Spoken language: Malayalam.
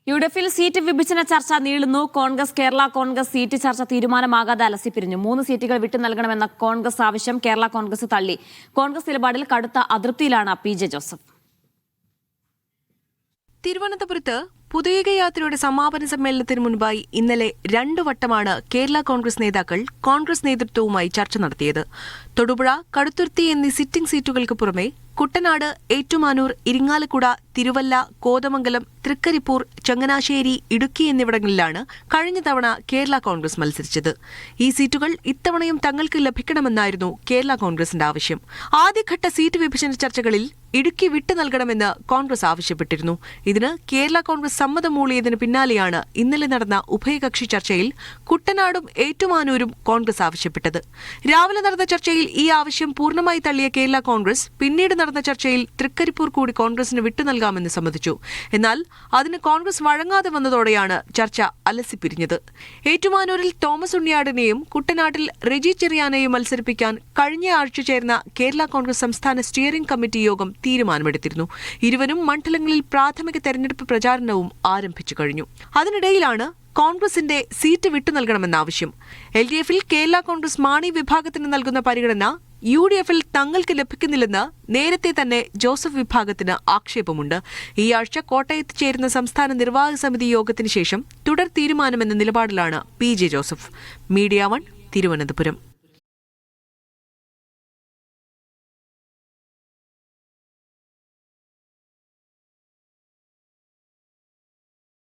യുഡിഎഫിൽ സീറ്റ് വിഭജന ചർച്ച നീളുന്നു. കേരള കോൺഗ്രസ് സീറ്റ് ചർച്ച തീരുമാനമാകാതെ അലസിപ്പിരിഞ്ഞു. 3 സീറ്റുകൾ വിട്ടു നൽകണമെന്ന കോൺഗ്രസ് ആവശ്യം കേരള കോൺഗ്രസ് തള്ളി. കോൺഗ്രസ് നിലപാടിൽ കടുത്ത അതൃപ്തിയിലാണ് പി.ജെ. ജോസഫ്. തിരുവനന്തപുരത്ത് പുതുയുഗയാത്രയുടെ സമാപന സമ്മേളനത്തിന് മുൻപായി ഇന്നലെ 2 വട്ടമാണ് കേരള കോൺഗ്രസ് നേതാക്കൾ കോൺഗ്രസ് നേതൃത്വവുമായി ചർച്ച നടത്തിയത്. തൊടുപുഴ, കടുത്തുരുത്തി എന്നീ സിറ്റിംഗ് സീറ്റുകൾക്ക് പുറമെ കുട്ടനാട്, ഏറ്റുമാനൂർ, ഇരിങ്ങാലക്കുട, തിരുവല്ല, കോതമംഗലം, തൃക്കരിപ്പൂർ, ചങ്ങനാശ്ശേരി, ഇടുക്കി എന്നിവിടങ്ങളിലാണ് കഴിഞ്ഞ തവണ കേരള കോൺഗ്രസ് മത്സരിച്ചത്. ഈ സീറ്റുകൾ ഇത്തവണയും തങ്ങൾക്ക് ലഭിക്കണമെന്നായിരുന്നു കേരള കോൺഗ്രസിന്റെ ആവശ്യം. ആദ്യഘട്ട സീറ്റ് വിഭജന ചർച്ചകളിൽ ഇടുക്കി വിട്ടു നൽകണമെന്ന് കോൺഗ്രസ് ആവശ്യപ്പെട്ടിരുന്നു. ഇതിന് കേരള കോൺഗ്രസ് സമ്മതം മൂളിയതിന് പിന്നാലെയാണ് ഇന്നലെ നടന്ന ഉഭയകക്ഷി ചർച്ചയിൽ കുട്ടനാടും ഏറ്റുമാനൂരും കോൺഗ്രസ് ആവശ്യപ്പെട്ടത്. രാവിലെ നടന്ന ചർച്ചയിൽ ഈ ആവശ്യം പൂർണ്ണമായി തള്ളിയ കേരള കോൺഗ്രസ് പിന്നീട് നടന്ന ചർച്ചയിൽ തൃക്കരിപ്പൂർ കൂടി കോൺഗ്രസിന് വിട്ടു നൽകാമെന്ന് സമ്മതിച്ചു. എന്നാൽ അതിന് കോൺഗ്രസ് വഴങ്ങാതെ വന്നതോടെയാണ് ചർച്ച അലസിപ്പിരിഞ്ഞത്. ഏറ്റുമാനൂരിൽ തോമസ് ഉണ്ണിയാടിനെയും കുട്ടനാട്ടിൽ റെജി ചെറിയാനെയും മത്സരിപ്പിക്കാൻ കഴിഞ്ഞ ആഴ്ച ചേർന്ന കേരള കോൺഗ്രസ് സംസ്ഥാന സ്റ്റിയറിംഗ് കമ്മിറ്റി യോഗം തീരുമാനമെടുത്തിരുന്നു. ഇരുവരും മണ്ഡലങ്ങളിൽ പ്രാഥമിക തെരഞ്ഞെടുപ്പ് പ്രചാരണവും ആരംഭിച്ചു കഴിഞ്ഞു. അതിനിടയിലാണ് കോൺഗ്രസിന്റെ സീറ്റ് വിട്ടു നൽകണമെന്ന ആവശ്യം. LDFിൽ കേരള കോൺഗ്രസ് മാണി വിഭാഗത്തിന് നൽകുന്ന പരിഗണന UDFിൽ തങ്ങൾക്ക് ലഭിക്കുന്നില്ലെന്ന് നേരത്തെ തന്നെ ജോസഫ് വിഭാഗത്തിന് ആക്ഷേപമുണ്ട്. ഈ ആഴ്ച കോട്ടയത്ത് ചേരുന്ന സംസ്ഥാന നിർവാഹക സമിതി യോഗത്തിന് ശേഷം തുടർ തീരുമാനമെന്ന നിലപാടിലാണ് പി.ജെ. ജോസഫ്. മീഡിയ 1 തിരുവനന്തപുരം.